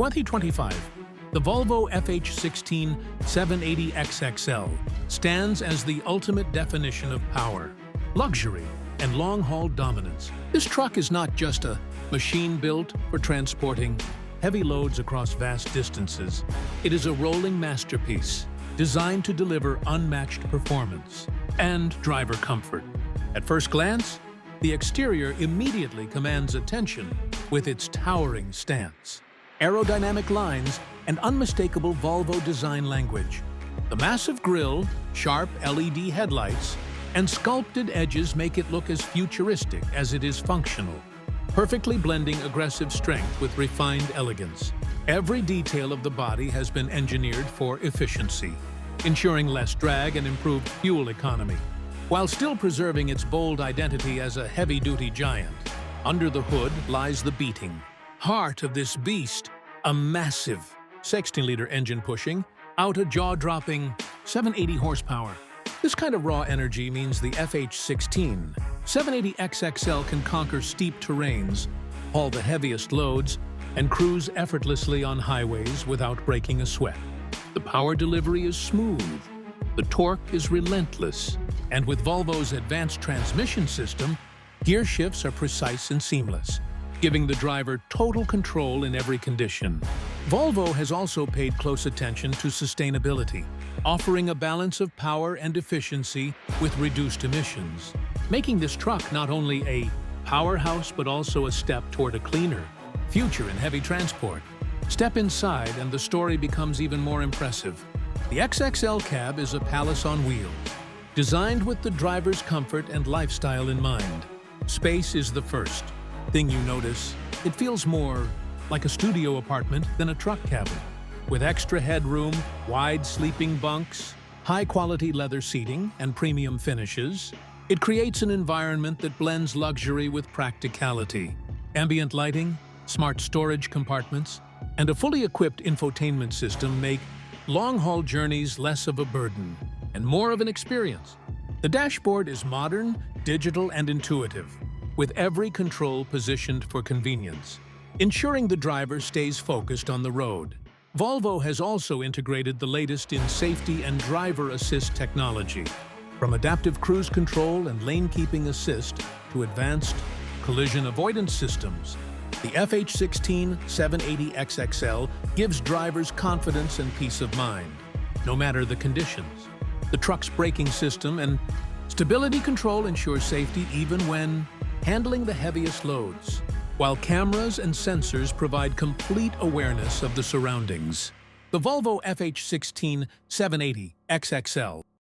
2025, the Volvo FH16 780 XXL stands as the ultimate definition of power, luxury, and long-haul dominance. This truck is not just a machine built for transporting heavy loads across vast distances. It is a rolling masterpiece designed to deliver unmatched performance and driver comfort. At first glance, the exterior immediately commands attention with its towering stance, aerodynamic lines, and unmistakable Volvo design language. The massive grille, sharp LED headlights, and sculpted edges make it look as futuristic as it is functional, perfectly blending aggressive strength with refined elegance. Every detail of the body has been engineered for efficiency, ensuring less drag and improved fuel economy, while still preserving its bold identity as a heavy-duty giant. Under the hood lies the beating heart of this beast, a massive 16-liter engine pushing out a jaw-dropping 780 horsepower. This kind of raw energy means the FH16 780 XXL can conquer steep terrains, haul the heaviest loads, and cruise effortlessly on highways without breaking a sweat. The power delivery is smooth, the torque is relentless, and with Volvo's advanced transmission system, gear shifts are precise and seamless, giving the driver total control in every condition. Volvo has also paid close attention to sustainability, offering a balance of power and efficiency with reduced emissions, making this truck not only a powerhouse but also a step toward a cleaner future in heavy transport. Step inside and the story becomes even more impressive. The XXL cab is a palace on wheels, designed with the driver's comfort and lifestyle in mind. Space is the first thing you notice. It feels more like a studio apartment than a truck cabin. With extra headroom, wide sleeping bunks, high-quality leather seating, and premium finishes, it creates an environment that blends luxury with practicality. Ambient lighting, smart storage compartments, and a fully equipped infotainment system make long-haul journeys less of a burden and more of an experience. The dashboard is modern, digital, and intuitive, with every control positioned for convenience, ensuring the driver stays focused on the road. Volvo has also integrated the latest in safety and driver assist technology, from adaptive cruise control and lane-keeping assist to advanced collision avoidance systems. The FH16 780 XXL gives drivers confidence and peace of mind, no matter the conditions. The truck's braking system and stability control ensure safety even when handling the heaviest loads, while cameras and sensors provide complete awareness of the surroundings. The Volvo FH16 780 XXL